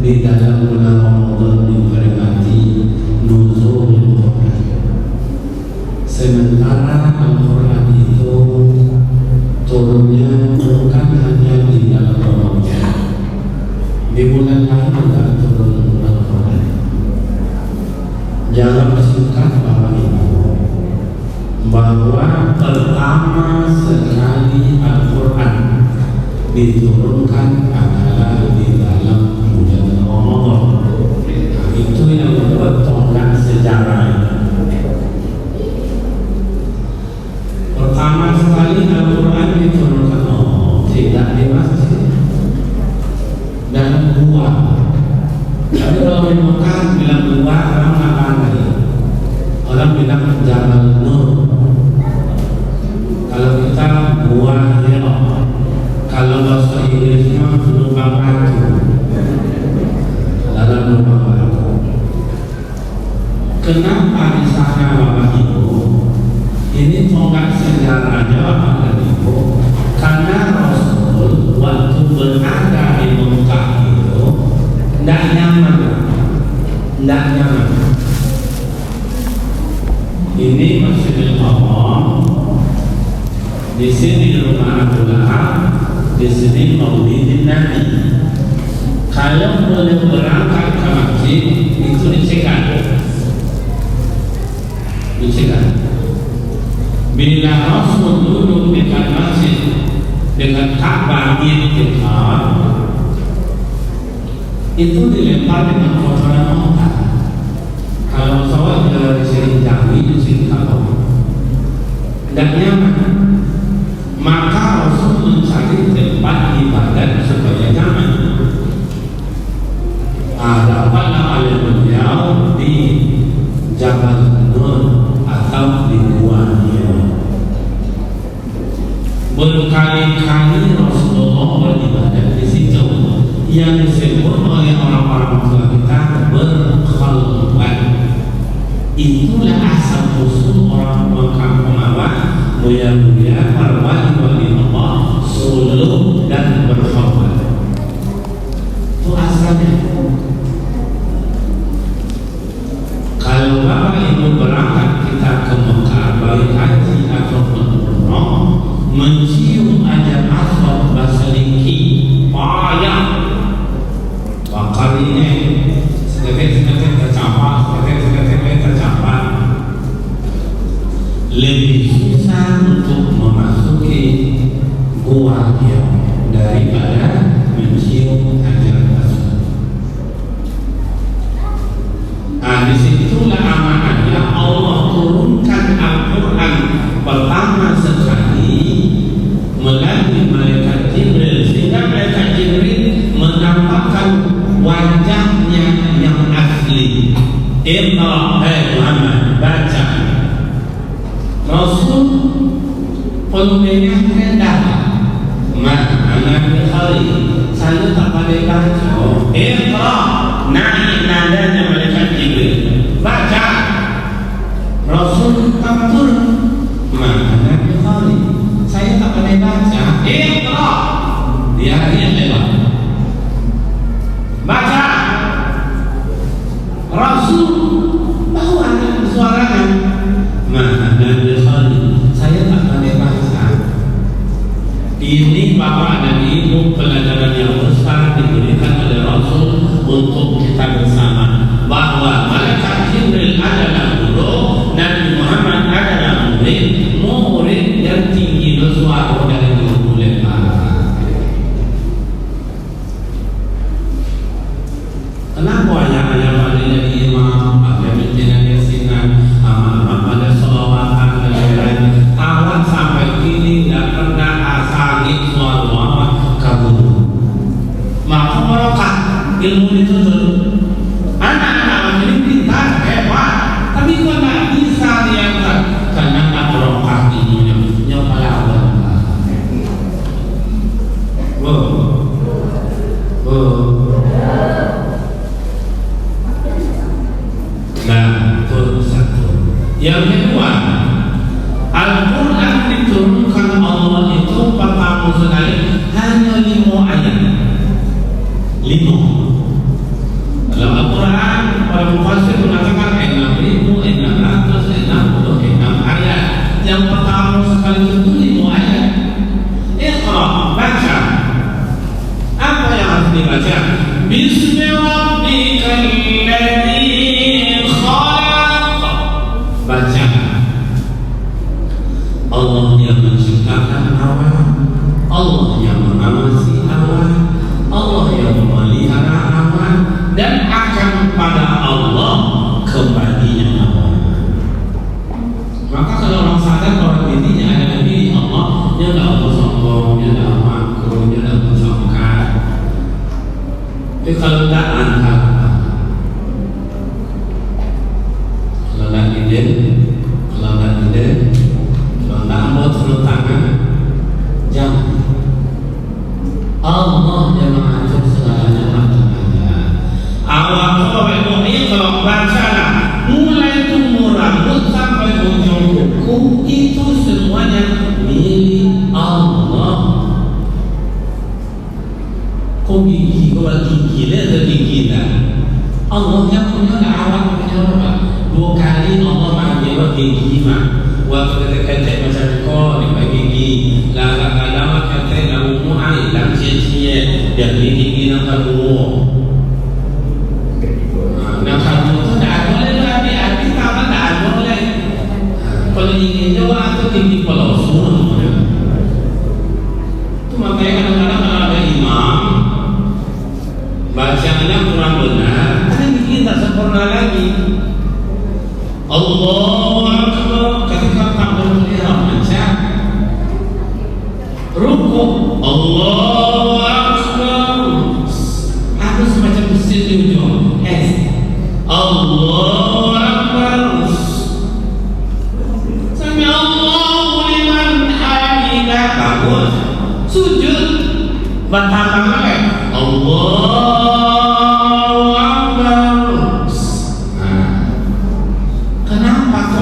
di dalam bulan Ramadan diperingati nuzulul Quran. Sementara Al-Quran itu turunnya bukan hanya di dalam Ramadan, di bulan lain juga turun Al-Quran. Jangan singkat Bapak Ibu bahwa pertama sekali Al-Quran diturunkan adalah di dalam bulan Ramadan. Itu yang membuat tonggak sejarah. Pertama sekali Al-Quran diturunkan tidak di masjid dan gua. Tapi kalau di Mekah bilang gua, orang apa lagi? Orang bilang Jabal Nur. Kalau kita gua Hira. Kalau bahasa Inggrisnya lubang batu. Dalam lubang batu. Kenapa di sana Bapak Ibu? Ini tonggak sejarahnya Bapak Ibu. Karena Rasul waktu berada di Mekah itu tidak nyaman. Ini Masjidil Haram. Di sini rumah Abu Lahab, di sini Maulidin Nabi. Kalau boleh berangkat ke masjid itu dicegat. Bila Rasul duduk dekat masjid dengan Ka'bah dekat, itu dilempar dengan kotoran onta. Kalau pesawat dari sini jauh itu sini Ka'bah, tidak nyaman. Maka Rasul mencari tempat ibadat supaya nyaman. Dapatlah oleh beliau di Jabal Nur atau di Gua Hira. Berkali-kali Rasulullah beribadat di situ, yang disebut oleh orang-orang tua kita berkhalwat. Itulah asal usul orang kampung awal, mulia-mulia para wali Allah, suluk dan berkhalwat. Itu asalnya. Kalau Bapak Ibu berangkat kita ke Mekah, baik haji ataupun umrah, mencium aja asal baseliki, payah, bakar ini, sedikit tercapai, tercapai. Lebih susah untuk memasuki Gua Hira daripada mencium hajar aswad. Disitulah amanahnya Allah turunkan Al-Quran pertama sekali melalui malaikat Jibril, sehingga malaikat Jibril menampakkan wajahnya yang asli. Iqra Muhammad, baca. Rasul volumenya rendah. Anak Bukhari, saya tak pandai baca. Iqra, naik nadanya malaikat Jibril, baca. Rasul tak turun. Anak Bukhari, saya tak pandai baca. Iqra, dia lewat. Baca. Rasul bawa suaranya. Anak Bukhari, saya tak pandai baca. Ini Bapak dan Ibu pelajaran yang besar diberikan oleh Rasul untuk kita bersama, bahwa malaikat Jibril adalah guru, Nabi Muhammad adalah murid yang tinggi bersuara dari guru lepas. Kenapa ayah-ayah pada jadi imam, ada pimpinan yasinan, pada sholawatan dan lain-lain, awal sampai kini tidak pernah asali suatu kabur. Maka mereka ilmu dituntut. Anak-anak ini pintar, hebat, tapi kok tidak bisa diangkat karena tak berokah ilmunya pada awal. Nah, itu satu. Yang kedua, Al-Quran diturunkan Allah itu pertama sekali hanya 5 ayat. 5. dalam Al-Quran para mufassir mengatakan 6.666 ayat. Yang pertama sekali itu 5 ayat. Iqra, baca. Apa yang harus dibaca? Bismi rabbikal ladzi khalaq. Baca. Allah yang menciptakan awan, Allah yang mengawasi awan, Allah yang memelihara awan, dan akan pada Allah kembalinya awan. Maka kalau orang sadar bahwa intinya adalah diri Allah, dia tidak Allah sombong, dia tidak makruh, dia tidak bersongkar. Tapi kalau tidak angkat, kalau tidak izin, kalau tidak ambil turun tangan, jangan. Allah yang mengatur segalanya ada. Awal kalau Iqra, bacalah mulai tumbuh rambut sampai ujung kuku, itu semuanya milik Allah. Kok gigi, kok gigi ada gigi dah. Allah yang punya awal punya apa? 2 kali Allah mengambil gigi mah. Waktu ketek macam kau di bagi gigi, lama ketek lalu muai, lalu cie dia gigi nak kamu. Nak kamu tu dah boleh lagi, tapi kamu dah boleh. Kalau ingin jawab tu gigi kalau semua. Tu makanya kadang-kadang kalau ada imam bacaannya kurang benar, ada gigi tak sempurna lagi. Allahu Akbar ketika takbiratul ihram baca rukuk Allahu Akbar ada semacam mesin di ujung Allahu Akbar sami Allahu liman hamidah bagus sujud bertambah lagi Allahu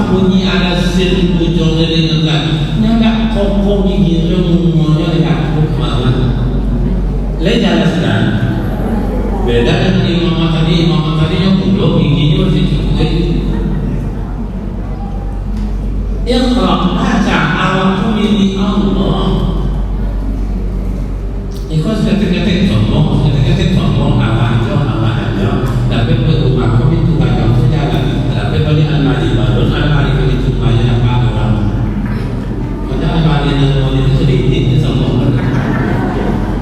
bunyi ada sin ujung dari negara nggak kokoh gigi semuanya dekat kemana lain jalan sedang beda dengan imam tadi yang belum giginya masih cukup Iqra, baca awak milik Allah. Ikhlas ketik-ketik sombong apa aja tapi berumah kami itu gak jauh sejalan tapi banyak almari baru almari kami cumanya apa orang ada almari yang itu sedikit itu sombong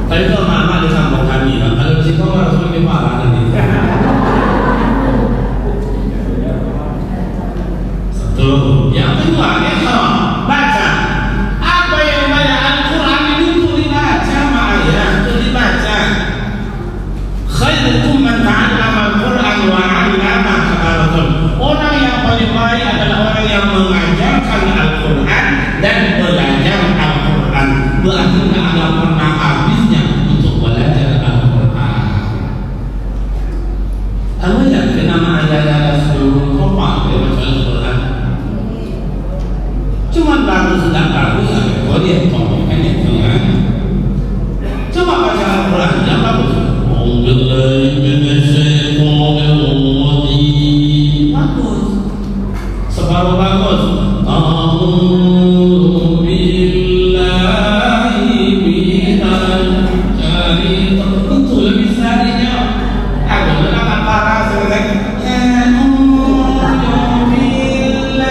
tapi kalau mama disambung kami kalau di situ harus lebih parah nanti satu yang kedua baca apa yang banyak Al-Quran itu dibaca ma'ayah itu dibaca khairukum man ta'allama Al-Quran wa 'allama kata orang yang paling baik adalah orang yang mengajarkan Al-Quran dan belajar Al-Quran. Berarti tidak ada pernah habisnya untuk belajar Al-Quran. Apa yang kenapa ada seluruh kompak baca Al-Quran? Cuma baru sedang bagus ada boleh kompak itu kan? Coba baca Al-Quran yang bagus. Bagus, separuh bagus. A'udzu billahi minal syaitanir rajim. Itu lebih sarinya. Ada orang parah selesai. A'udzu billahi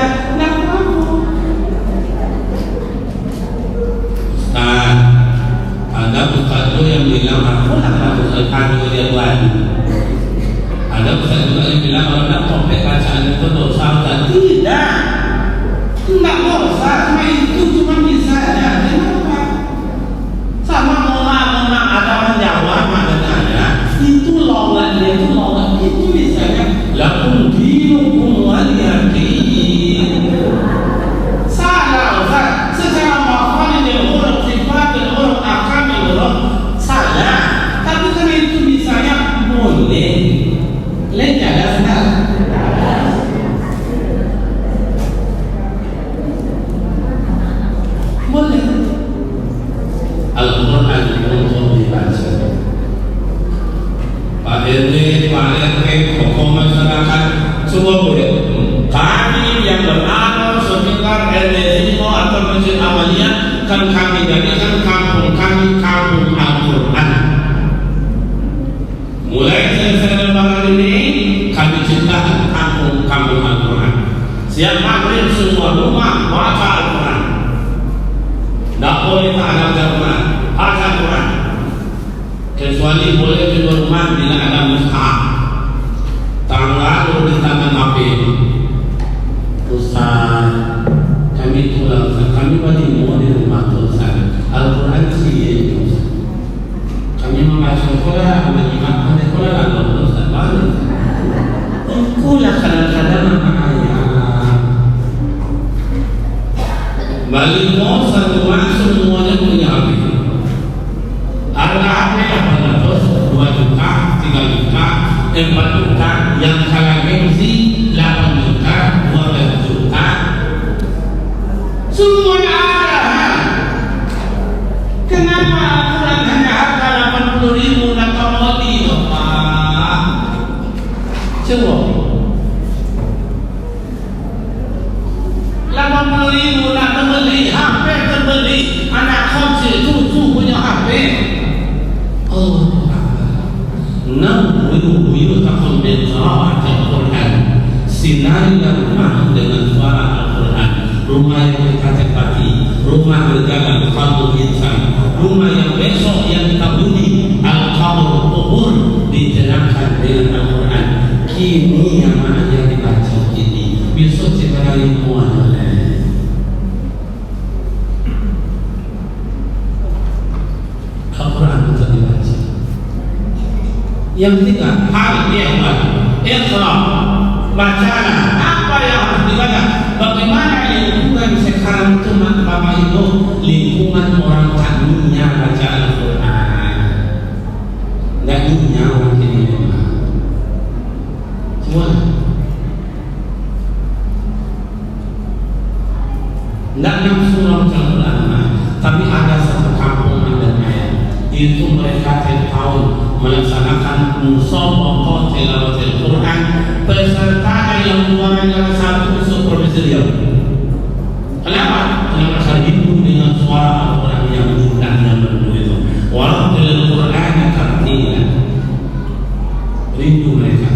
Ustaz, ada ustaz yang bilang aku nak ustaz kami dia buat. Ada ustaz juga yang bilang kalau nak komplit bacaan itu dosa dan tidak dosa, cuma itu cuma bisa aja. Kenapa? Sama mona ada menjawab maknanya itu logat dia itu logat itu misalnya lakum dinukum waliyadin. Salah Ustaz, secara makna dia huruf sifat dan huruf akam dan huruf salah, tapi kan itu misalnya boleh. Lain jalan sedang boleh Al-Quran untuk dibaca. Pak RW, Pak RW masyarakat semua boleh. Kami yang berada sekitar RT atau Masjid Amaliyah kan kami jadikan kampung kami kampung Al-Quran. Mulai selesai lebaran ini kami ciptakan kampung Al-Quran. Siap maghrib semua rumah baca Al-Quran. Tak boleh tak ada Al-Quran, baca Al-Quran. Kecuali boleh keluar rumah bila ada mushaf. Lalu di tangan HP. Ustaz, kami pulang, kami balik mau di rumah tu Ustaz. Al-Quran sih itu. Kami membaca sekolah, menyimak sekolah lalu Ustaz balik. Ikulah kadang-kadang ayat. Balik mau satu masuk semuanya punya HP. Ada HP yang 2 juta, 3 juta, 4 juta, yang kalah gengsi 8 juta, 12 juta, semuanya ada. Kenapa Al-Quran hanya harga 80.000 dan komodi, Pak? Coba 80.000 nak terbeli, HP terbeli, anak kecil cucu punya HP. Oh, buyut takon qira'at Al-Quran. Sinarilah rumah dengan suara Al-Quran. Rumah yang kita tempati, rumah berjalan kalbu insan, rumah yang besok yang kita bunyi al-qabr kubur ditenangkan dengan Al-Quran. Kini yang mana yang dibaca ini besok sebenarnya muat. Al-Quran bisa dibaca. Yang ketiga, hal ihwal, ikhra, bacalah apa yang harus dibaca. Bagaimana lingkungan sekarang itu Bapak Ibu, lingkungan orang tak dunia baca Al-Quran, nggak dunia orang ini memang. Semua nggak nafsu orang Al-Quran, tapi ada satu kampung itu mereka tiap tahun melaksanakan musabaqah tilawatil Quran. Peserta yang keluarnya satu supervisor. Kenapa? Karena mereka rindu dengan suara Al-Quran yang indah dan merdu itu. Warattil Quran tartila. Rindu mereka.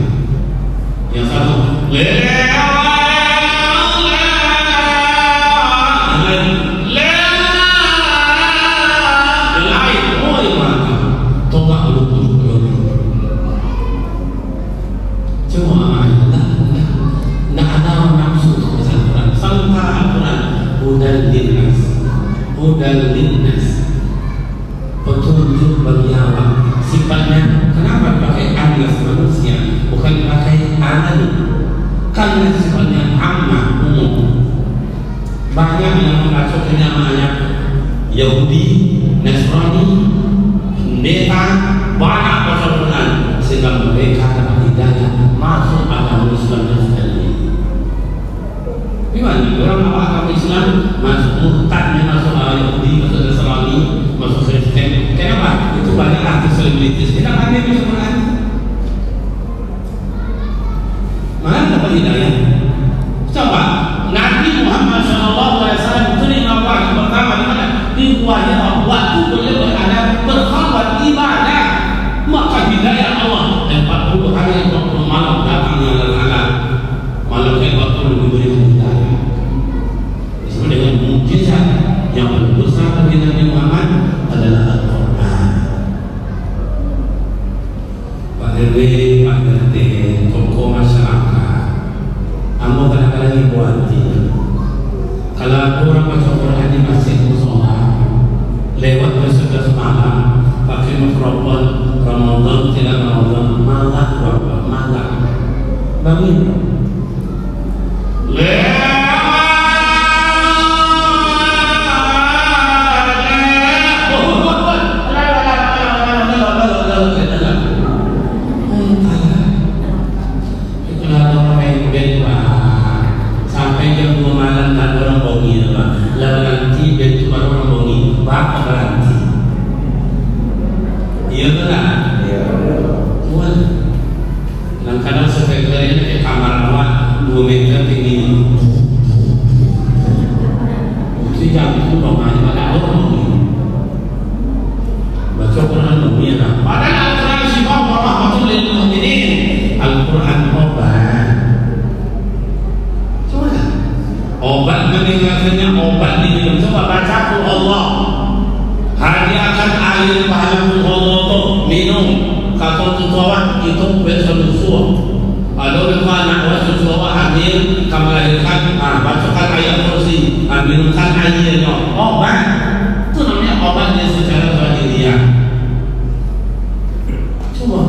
Yang satu, hudal linnas, petunjuk bagi awak. Sifatnya kenapa pakai anas manusia bukan pakai anan? Karena sifatnya ammah, umum. Banyak yang memasukkannya ayat Yahudi, Nasrani, pendeta, banyak bahasa Quran sehingga mereka dapat hidayah masuk agama Islam dan sebagainya. Gimana? Orang awak agama Islam masuk murtadnya, masuk Yahudi, masuk Nasrani, masuk Kristen. Kenapa? Itu banyak artis selebritis. Kenapa dia bisa Quran? Mana dapat hidayah? Coba Nabi Muhammad SAW terima wahyu pertama di mana? Di wahyu waktu beliau berada berkhawat ibadah, maka hidayah Allah 40 hari 40 malam datangnya Allah. Malam yang waktu diberi hidayah. Disebut dengan mukjizat yang berbesar bagi Nabi Muhammad adalah Al-Quran. Pak RW, Pak RT, tokoh masyarakat, kamu kadang-kadang ibu hati. Kalau orang baca Quran di masjid musola, lewat bersebelas malam, pakai mikrofon Ramadan tidak Ramadan, malah berapa malah bangun. Sampai jam 2 malam tak ada orang bongi, lalu nanti bentuk orang bongi, bapak berhenti. Iya benar. Kadang-kadang saya ini kayak kamar awak 2 meter tinggi. Sejak itu doanya pada Allah. Baca Quran dunia. Padahal Al-Quran sifat rahmatul lil mu'minin. Al-Quran obat. Coba. Obat meninggalkannya obat di minum. Coba baca Allah. Hadiahkan air pahala Allah tu minum. Kata tuan itu besar susu. Ada orang nak buat susu hamil, kamu lahirkan, bacakan ayat kursi, minumkan airnya. Obat. Itu namanya obatnya secara zahiriah. Coba.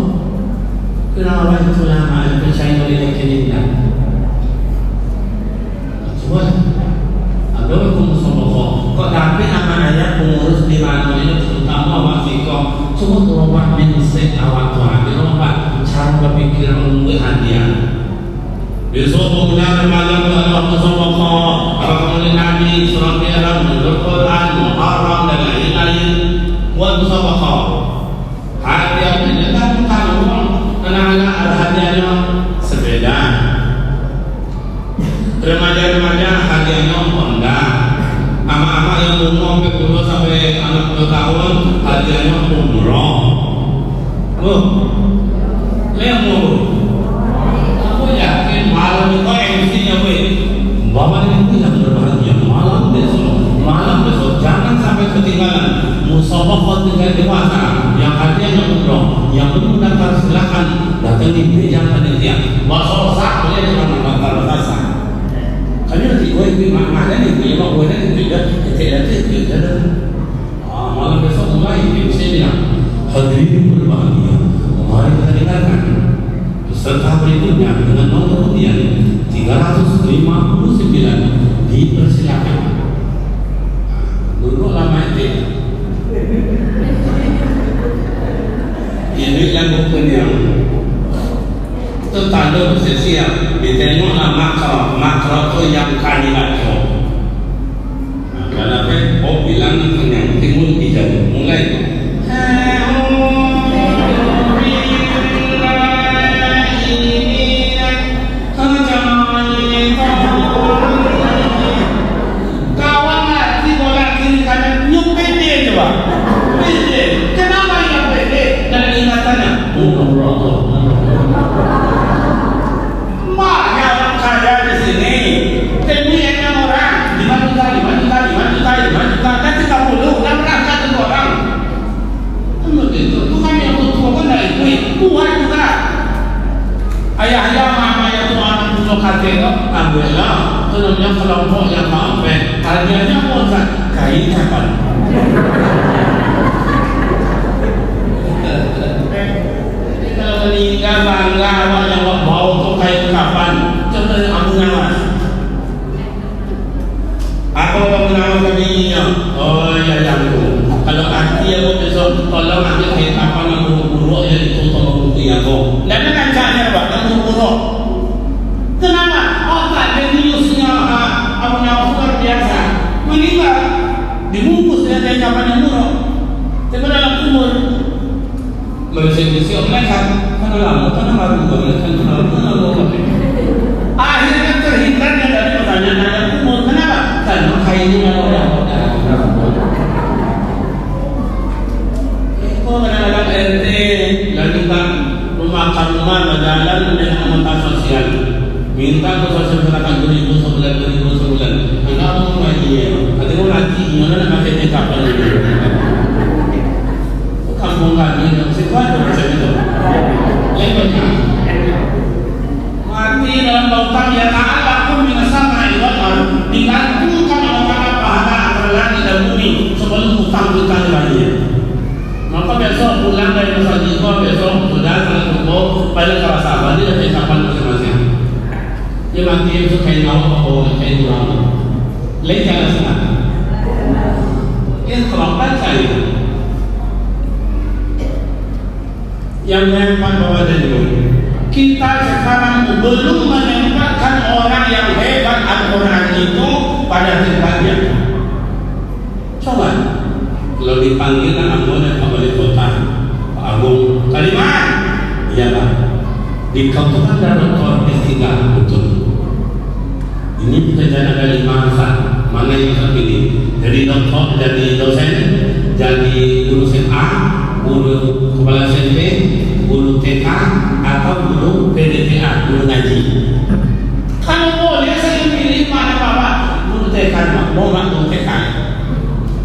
Kenapa itu lama percaya oleh kita? Coba. Ada orang musuh. Kok tapi apa ayat pengurus di mana ini terutama wasiko. Coba terobak mindset awak tuan, terobak cara berpikir menunggu hadiah. Besok pemuda remaja Allah Subhanahu Rasul Nabi Surah Al-Quran, Al-Quran, Muharram dan lain-lain. Buat musabaqah. Hadiah ini kan kalau anak-anak ada hadiahnya sepeda. Remaja-remaja hadiahnya Honda. Ama-ama yang umur 40 sampai anak 2 tahun hadiahnya umroh. Lihat aku yakin malam itu MC-nya Bapak ini yang berbahagia malam besok jangan sampai ketinggalan musabaqah tingkat dewasa yang hadiahnya umroh. Yang belum mendaftar silakan datangi meja panitia. Masalah boleh dengan mendaftar rasa. Kanya nanti gue mana nih gue mau gue nanti tidak ada. Malam besok mulai saya bilang hadirin berbahagia, mari kita dengarkan peserta berikutnya dengan nomor undian 359 dipersilakan. Dulu lama itu ini yang bukannya itu tanda bersesia ditengoklah makro itu yang kalimat itu. Karena apa? Bilang yang timbul tidak mulai. Kawan lagi bola kiri kanan nyuk pede coba. Pede. Kenapa yang pede? Dan ingatannya. Banyak orang kaya di sini. Temanya orang 5 juta, 5 juta, 5 juta, 5 juta, kan 30, dan berangkat itu orang. Begitu, itu kan yang tua kan dari duit, kuat juga. Ayah-ayah, mama-ayah itu anak punya kakek itu, ambillah. Itu namanya kelompok yang maafkan. Hadiahnya pun kain kapan. Kalau meninggal bangga yang bawa untuk kain kapan, coba amungan mas. Apa pengenalan kaminya? Oh ya itu. Kalau hati aku besok tolong ambil kain kapan yang buruk yang itu tolong bukti aku. Dan dengan caranya apa? Yang buruk. Kenapa? Otak jeniusnya punya luar biasa. Meninggal dibungkus dengan kain kapan yang buruk. Tapi dalam umur bersih-bersih mereka kan lama kan baru kan akhirnya terhindarnya dari pertanyaan yang umur. Kenapa? Karena kainnya orang. Kau kadang-kadang RT lanjutkan rumah berjalan dengan mental sosial. Minta ke sosial silakan 2000 sebulan. Enggak mau lagi ya. Ada orang lagi mana nak pakai kapal ini. Kampung kami yang sifat macam itu. Yang banyak. Mati dalam lautan ya Ta'ala pun minasama iwatan digantungkan antara pahala antara langit dan bumi sebelum hutang-hutang lainnya. Maka besok pulang dari masjid itu besok sudah cukup pada para sahabat dia dari kapan masing-masing. Dia mati itu kain awak atau kain ulama. Lain jangan senang. Ini kelompok saya. Yang menyebabkan bahwa kita sekarang belum menempatkan orang yang hebat Al-Quran itu pada tempatnya. Coba kalau dipanggil anggota Wali Kota Pak Agung Kaliman, iya Pak, dikatakan dalam Quran istiqah betul. Ini pekerjaan ada 5 hal. Mana yang terpilih? Jadi doktor, jadi dosen, jadi guru SMA, guru kepala SMP, guru TK, atau guru PDPA, guru ngaji. Kalau boleh saya pilih mana bapak? Guru TK, mau nggak guru TK?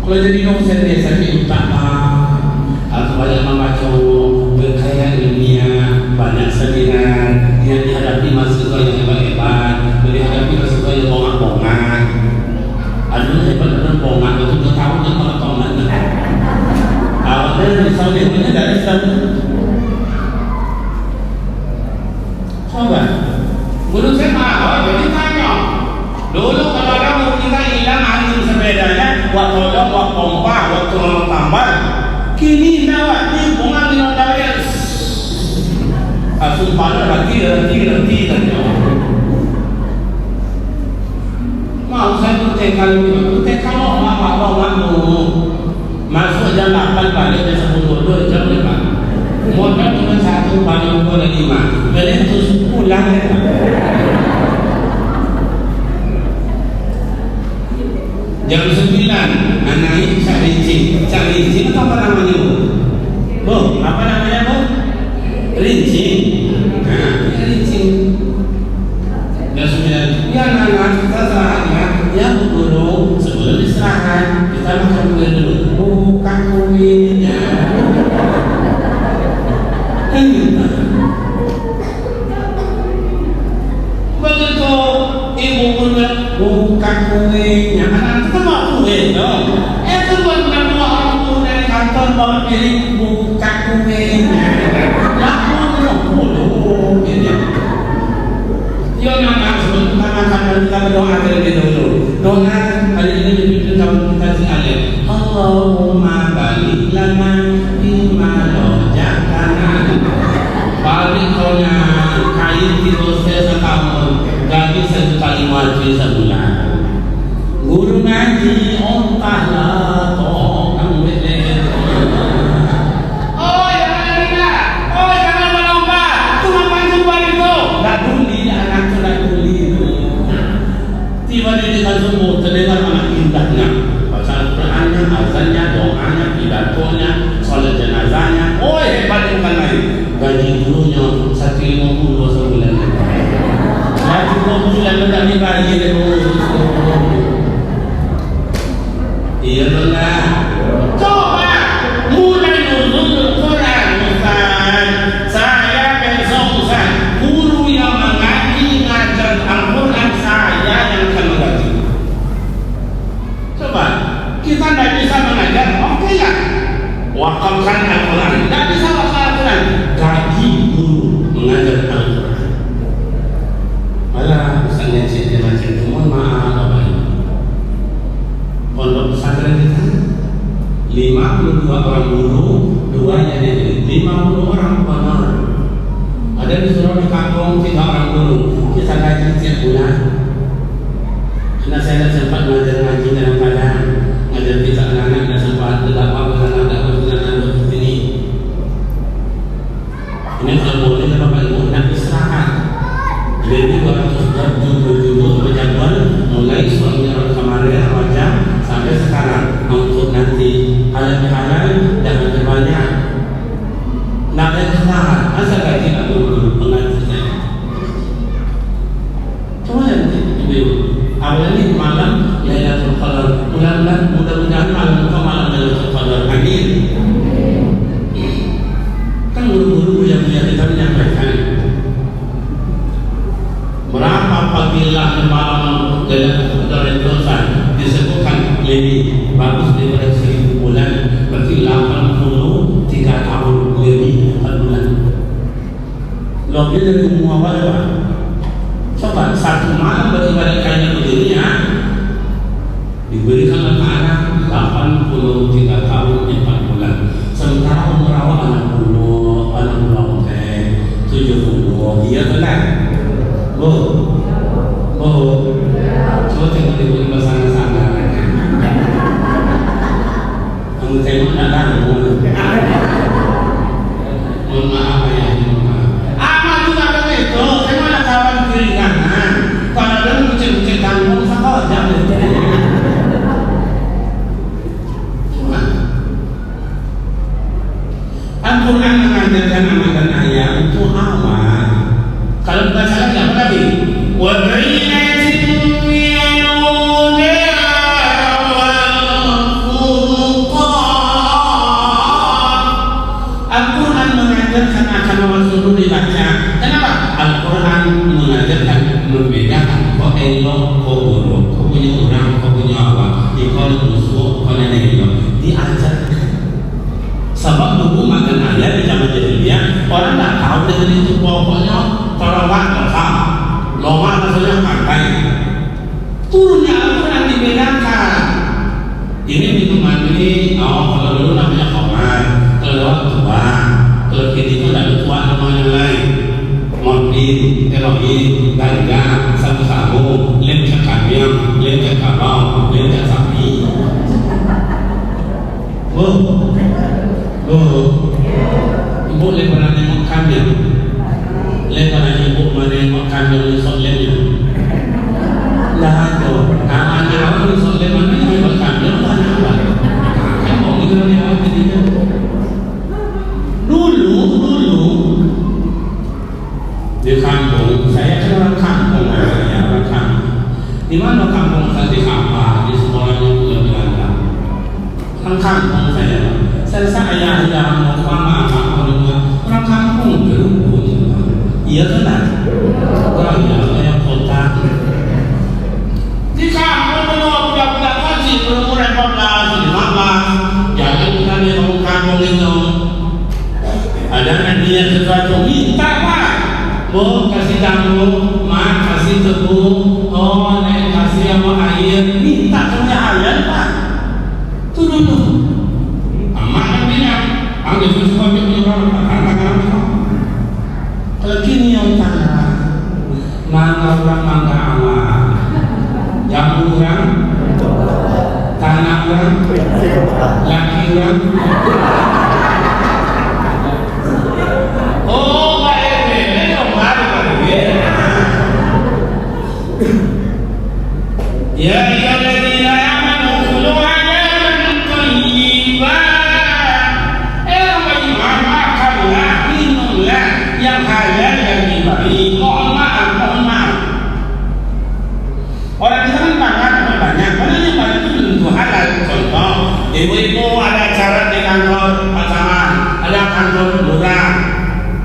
Kalau jadi dosen dia saya pilih atau banyak membaca berkaya ilmiah, banyak seminar yang dihadapi mahasiswa yang hebat-hebat, dihadapi mahasiswa yang bongat-bongat. Aduh hebat dan bongat itu udah tahu kan kalau bongat. Awalnya misalnya dari sana. Coba, guru saya mau jadi tanya. Dulu kalau kamu kita hilang angin sepedanya, buat tolong, buat pompa, buat tolong tambah. Kini nawak ni bunga ni nawak ya. Asal pada lagi tanya. Mau saya bertekad apa masuk jam 8 balik jam 10 jam berapa? Modal cuma 1 balik ke 5. Balik tu pulang ya. Jam 9 anak ini cari rincing atau apa namanya bu? Apa namanya bu? Rincing. Nah, rincing. Jam 9 ya anak kita saatnya ya bu guru sebelum istirahat kita makan dulu. Bukan kuenya. Begitu ibu guru bukan kuenya. Itu benar orang tua dari kantor bawa pilih buka kuenya. Lalu dulu, Yo nak sebelum kita berdoa terlebih dahulu. Doa hari ini dipimpin kamu kita si Alif. Allahumma balik lana bima rojakana. Balik kona kain terus setahun, gaji 1,5 juta sebulan. Guru ngaji ontahlah tokang bete. Oh jangan melompat. Itu ngapain semua itu? Tak tuli anak tu tak tuli. Tiba di kampung terdengar anak indahnya baca Al-Qurannya, azannya, doanya, pidatonya, solat jenazahnya. Oh hebat bukan main. Gaji gurunya 150 sebulan. Gaji 2 bulan tidak dibayar iya benar. Coba mulai nuzul Quran Ustaz. Saya besok Ustaz guru yang mengaji ngajar Al-Quran saya yang akan menggaji. Coba kita tidak bisa mengajar, oke lah. Wakafkan Al-Quran, tidak bisa wakaf Al-Quran. Gaji guru mengajar Al-Quran. Malah misalnya cerita macam itu, mohon maaf Bapak Ibu. Pondok pesantren kita 52 orang guru, 2-nya jadi 50 orang honor. Ada disuruh di kampung 3 orang guru, kita gaji tiap bulan. Karena saya tidak sempat mengajar ngaji kadang-kadang, mengajar kita anak-anak tidak sempat, tidak apa-apa anak-anak ini. Ini kalau boleh Bapak Ibu nak istirahat. Jadi 277 berjadwal mulai suaminya kemarin wajah sampai sekarang untuk nanti halal-halal jangan terbanyak. Nak ada kesalahan, asal gaji aku pengaji saya. Cuma yang ibu-ibu, awal ini malam Lailatul Qadar. Mudah-mudahan malam Lailatul Qadar. Amin. Kan guru-guru yang kita menyampaikan. Berapa fadilah malam Lailatul Qadar disebutkan lebih bagus daripada 1000 bulan, berarti 83 tahun lebih per bulan. Lebih dari muawal Pak. Coba satu malam beribadah kaya begini ya, diberikan anak 83 tahun 4 bulan. Sementara umur awal anak 70, iya benar. Bu, coba tengok ibu-ibu sana-sana. Kamu tengok tak tahu. Mohon maaf ya, mohon maaf. Amat juga Al-Quran mengajarkan membedakan kau elok, kau buruk, kau punya orang, kau punya apa, kau musuh, kau nenek itu diajarkan. Sebab dulu makan ayat di zaman jahiliyah orang tak tahu dengan itu, pokoknya terawat lekam, lomah maksudnya pantai. Turunnya Al-Quran dibedakan. Ini minuman ini, kalau dulu namanya khamar, kalau tua, kalau kini itu ada tua nama yang lain. Morfin, heroin, ganja, sabu-sabu, lem cakamiam, lem cakabau, lem casapi. Ibu lem pernah nengok kambing? Lem pernah ibu menengok kambing risot lemnya? Lah tu, anak awak risot lem mana yang buat kambing? Mana? Kan mau kita ni awak jadi dulu di kampung, saya kan orang kampung, orang kampung. Di mana kampung saya di Kampar, di sekolahnya Pulau Belanda. Orang kampung saya ayah mau mama orang kampung berhubung. Iya kan? Orang yang kota. Di kampung budak-budak kecil berumur 14, 15. Jangan kita di kampung itu. Ada nantinya sesuatu minta pak. Bu kasih jamu, mak kasih tebu, nek kasih apa air, minta kerja air pak. Tu dulu. Mak kan bilang, angin sesuatu yang orang. Kalau kini yang tanah, mana orang mangga Allah, jamu orang, tanah orang, laki orang. Ya ayyuhalladzina amanu khudhu halalan thayyiban. Makanlah, minumlah yang halal dan dibaik. Mohon maaf. Orang kita kan makan banyak. Mana yang banyak itu tentu halal. Contoh, ibu-ibu ada acara di kantor pasangan, ada kantor lurah,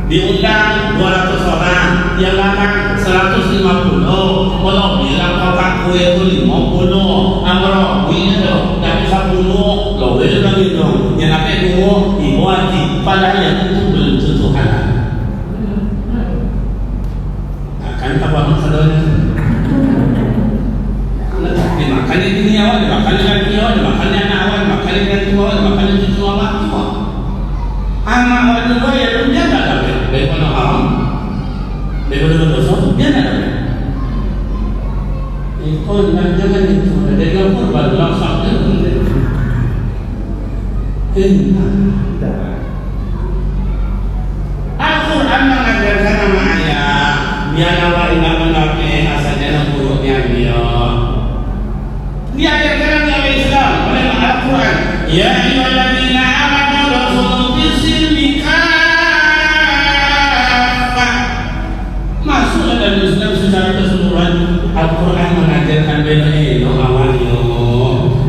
diundang 200 orang, yang makan 150. Kalau bilang kau tak kue itu 50, amro kuenya tu tapi 10, loh itu kan itu. Yang nak dua, ibu hati. Padahal yang itu belum tentu halal. Akan tak bangun saudara. Dimakan ini awak, dimakan lagi awak, dimakan anak awak, dimakan yang tua, dimakan cucu awak tua. Anak awak dulu ya dia tak dapat. Daripada haram, daripada berdosa, dia tak dapat. Ikut dan jangan itu. Dari apa barulah sabda itu. Al-Quran mengajarkan nama ayat. Biar awak tidak mendapat asalnya yang buruknya dia. Diajarkan oleh Islam oleh Al-Quran. Ya ayyuhalladzina amanu udkhulu fis-silmi kaffah. Masuklah dalam Islam secara keseluruhan. Al-Quran mengajarkan beda awalnya.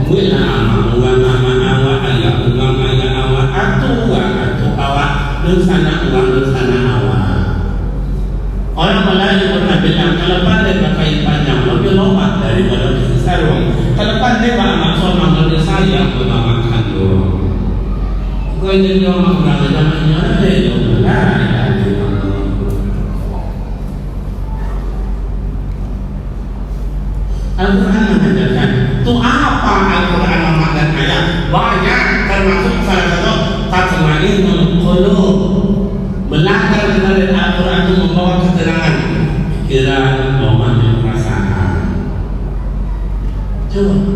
Mula awak ayat awak atu awak sana awak. Orang Melayu pernah bilang kalau pandai pakai panjang lebih lompat daripada sarung. Kalau pandai anak seorang lebih sayang makan dulu. Kau jadi orang zamannya Al-Quran mengajarkan itu apa Al-Quran memakan ayat banyak, termasuk salah satu tatma'innul qulub. Belajar dari Al-Quran itu membawa ketenangan pikiran, domain perasaan. Coba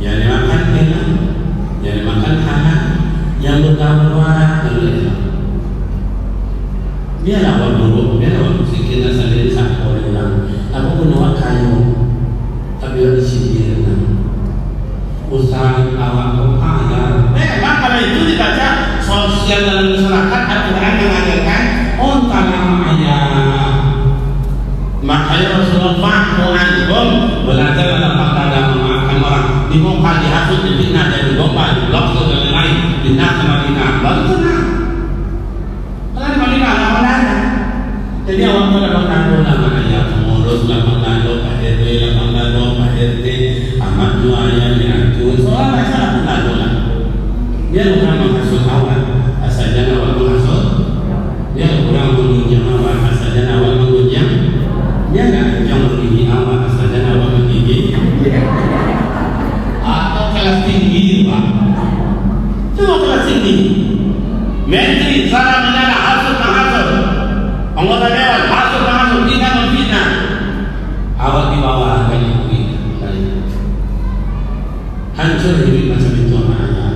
yang dimakan enak, yang dimakan hangat, yang berkawan terlihat. Biarlah awak buruk, biarlah awak sikitnya sendiri sak orang. Aku pun awak kayu. Tapi ada sini usaha awak agar. Memang kalau itu dibaca sosial dalam masyarakat, Al-Quran mengajarkan tanah ayat. Makanya Rasulullah anhum belajar dalam dalam memaafkan orang. Di muka dihasut, dibina dan digomba, diblok dan lain-lain. Bina ke Madinah, baru tenang. Kalau di Madinah ada. Jadi awak kalau tahu nama ayah pengurus, lapang nado Pak RW, lapang nado Pak RT, amat juanya diatur. Soal masalah nado lah. Dia bukan menghasut awak, asalnya awak menghasut. Dia kurang mengunjang awak, asalnya awak mengunjang. Dia nggak yang menggigi awak, asalnya awak menggigi. Atau kelas tinggi, Pak. Cuma kelas tinggi. Menteri, salah menara, hasut menghasut. Anggota dewan, hasut menghasut, tidak memfitnah. Awak di bawah banyak fitnah. Hancur hidup macam itu maknanya.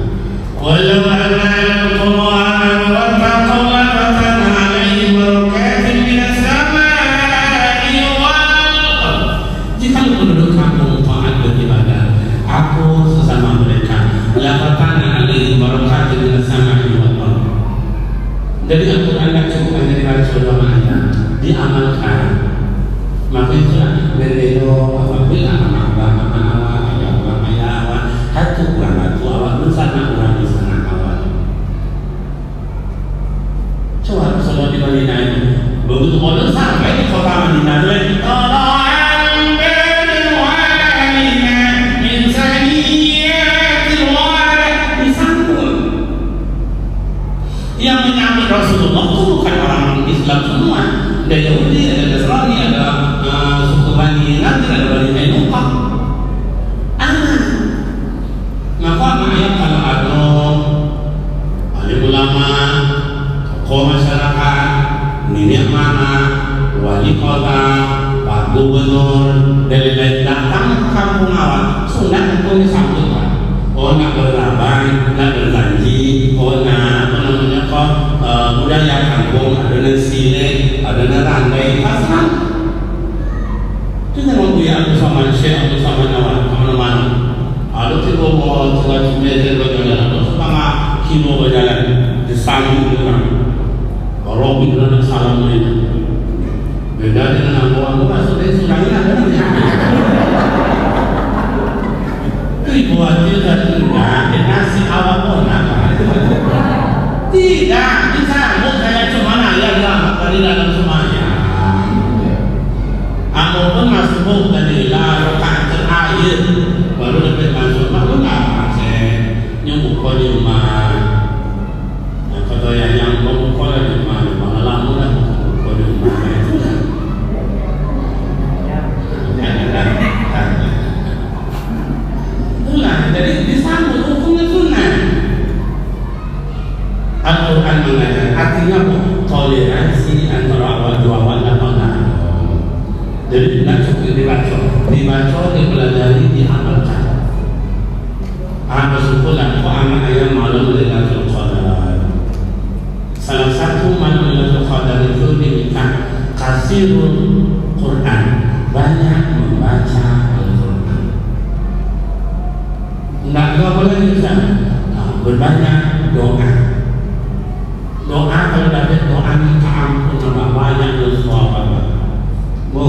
Walau anna al-Qur'an wa taqwa fatana alaihi barakatin minas samai wal. Jika penduduk kampung taat beribadah, aku sesama mereka fatana alaihi barakatin minas samai wal. Jadi Al-Quran tak cukup hanya dibaca doanya, diamalkan. Maka itulah beliau apabila amal awak hati kurang hati awak bersama orang di sana awak. Coba kalau di Madinah itu begitu orang sampai di kota Madinah lagi. Yang menyambut Rasulullah itu bukan orang Islam semua. Ada Yahudi, ada Nasrani, ada suku Bani Nadir, ada Bani Kainuqa. Maka ayat kalau ada alim ulama, tokoh masyarakat, nenek mama, wali kota, pak gubernur, dan lain-lain datang ke kampung awak, sunat itu disambut Pak. Oh nak berlaban, nak berjanji, oh nak apa namanya kok budaya kampung ada nasi, ada rantai, pasang. Itu memang punya aku sama Syekh, aku sama Nawat, kemana-mana. Ada tiga mau tiga meter berjalan, atau setengah kilo berjalan, disambut dengan orang itu nak salam mereka. Beda dengan orang maksudnya sudah ada namanya. Buat dia tidak nasi awak pun apa? Tidak, disambut kayak cuma ayat dari dalam semuanya. Aku pun masuk dari rakaat terakhir baru dapat masuk. Maklum lah, saya nyambut kau di rumah. Kata yang nyambut kau di rumah, malam lah kau di rumah. Jadi disambut hukumnya sunnah. Al-Quran mengajar artinya toleransi antara awal dua awal dan awal. Jadi tidak cukup dibaca, dipelajari, diamalkan. Bersyukurlah kau anak ayam malam Lailatul Qadar. Salah satu malam Lailatul Qadar itu diminta kasirul Quran, banyak membaca. Nak doa boleh bisa, berbanyak doa. Doa kalau dapat doa minta ampun tambah banyak dosa. Bu.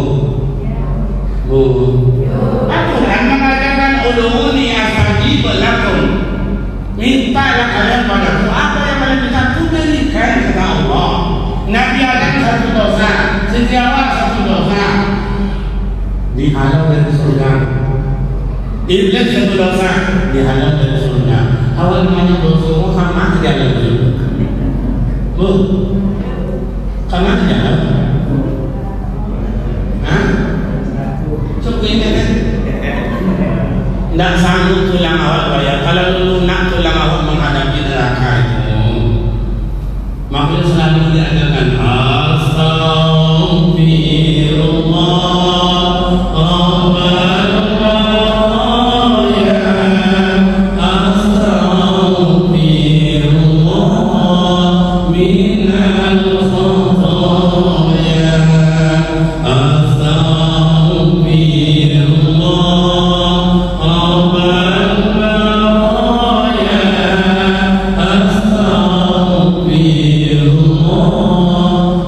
Al-Quran mengatakan udhuni astajib lakum. Mintalah kalian padaku apa yang kalian minta, aku berikan kata Allah. Nabi Adam satu dosa, setiawat satu dosa, dihalau dari surga. Iblis satu dosa, dihalau dari surga. Awal namanya dosa sama tidak lagi. Bu, sama tidak lagi. Cukup ini kan? Tidak sanggup tulang awak bayar. Kalau dulu nak tulang awak menghadapi neraka itu, makanya selalu diajarkan Astaghfirullah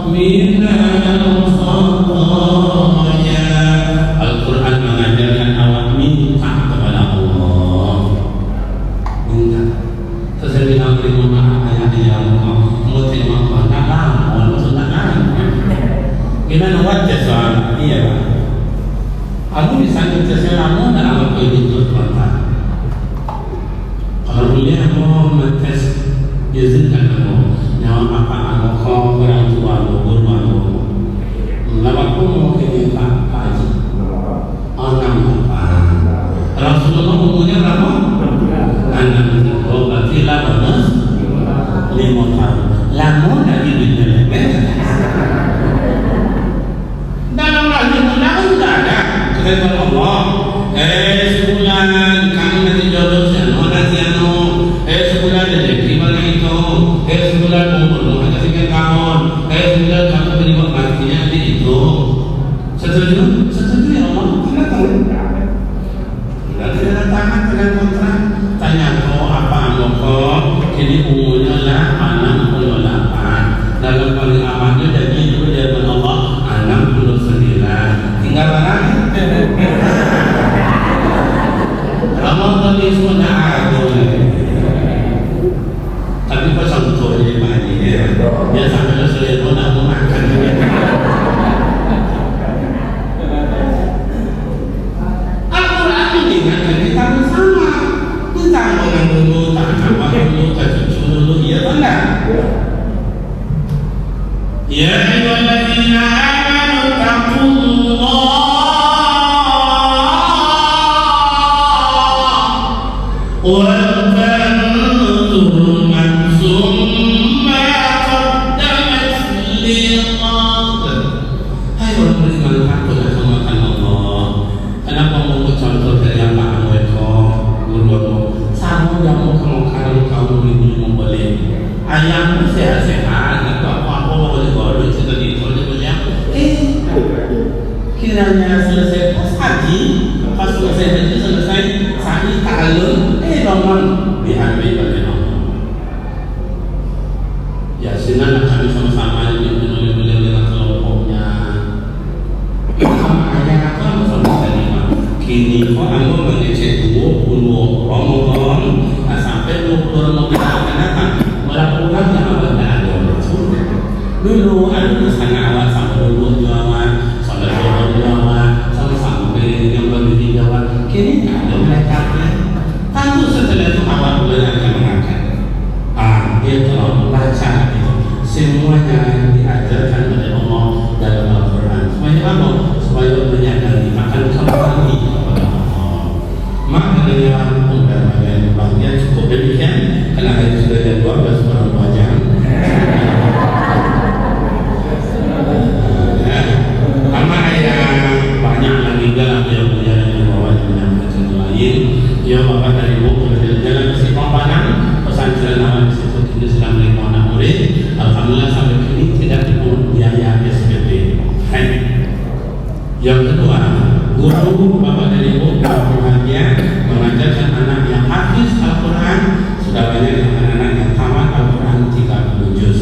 minna Gimana wajah soal? Iya Pak. Aku bisa tesnya lama dan aku itu terletak. Kalau dia mau metes, izinkan kamu nyawa apa aku orang tua guru aku. Lalu aku mau ke Pak Haji. Orang apa? Rasulullah umurnya berapa? 6 oh berarti lama 5 tahun. Lama dari dunia lemes. Dalam lagi mudah sudah ada kehendak Allah. Sebulan kamu nanti jodoh siano dan siano. Sebulan rezeki bagi itu. Sebulan umur lu hanya 3 tahun. Sebulan kamu terima matinya di itu. Setuju? Setuju ya Allah. Tanda tangan. Berarti tanda tangan dengan kontrak. Tanya kau apa angkok? Kini umurnya lah 68. Dalam paling amannya jadi itu dari Allah 69. Tinggal mana? Ramadan ini sudah ada. Tapi pasal betul jadi Pak Haji ya. Dia sampai selesai pun nak makan. Al-Quran mengingatkan kita bersama. Kita orang dulu, tak anak dulu, tak cucu dulu, iya benar. Ya ayyuhalladzina amanu taqullaha wal tanzur nafsum ma qaddamat lighad. Hai orang beriman, takutlah sama Allah. Kenapa mau contoh dari yang tak mereka guru sama yang mau kamu ini membeli ayam sehat-sehat atau apa boleh boleh cerita di boleh kiranya selesai pas haji, pas selesai haji selesai sa'i ta'alun bangun diambil oleh Allah. Ya sinan kami sama-sama menulis dengan kelompoknya sama ayah apa sama terima. Kini kau aku mengecek 20 Ramadan sampai 20 Ramadan akan datang. Orang-orang yang awal tak ada dulu ada di sana awal sama dulu jawab salah dulu jawab sama-sama yang berdiri jawab. Kini tak ada mereka. Tentu setelah itu awal bulan akan mengangkat. Dia telah membaca itu semuanya diajarkan oleh Allah dalam Al-Quran. Supaya apa? Supaya menyadari akan kembali kepada Allah. Maka dengan undangan bahagia cukup demikian. Karena hari sudah jam 12 kurang 2 jam. Karena ayah banyak lagi dalam yang membawa yang lain. Dia bapak dari ibu jalan ke Sipapanan, pesantren awal di situ kini sedang menerima anak murid. Alhamdulillah sampai kini tidak dipungut biaya SPP. Yang kedua, guru bapak dari ibu bahagia mengajarkan anak yang hafiz Al-Quran. Sudah banyak yang anak-anak yang tamat Al-Quran 30 juz.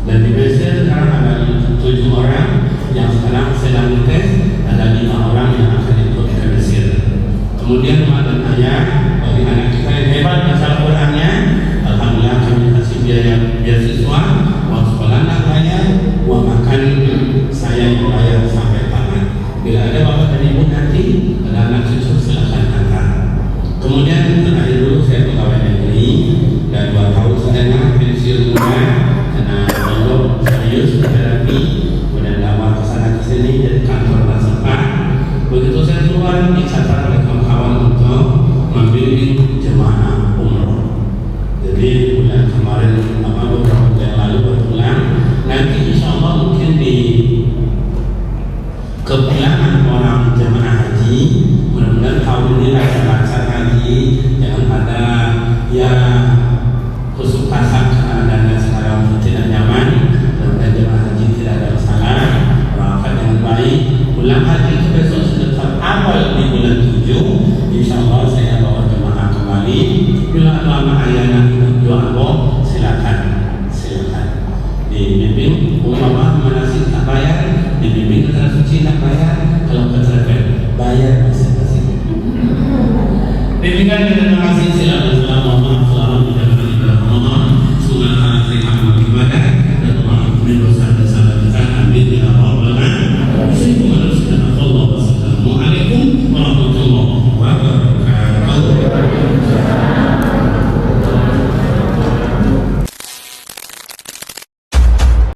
Dan di Mesir sekarang ada 7 orang yang sekarang sedang dites, ada 5 orang yang akan ikut ke Mesir. Kemudian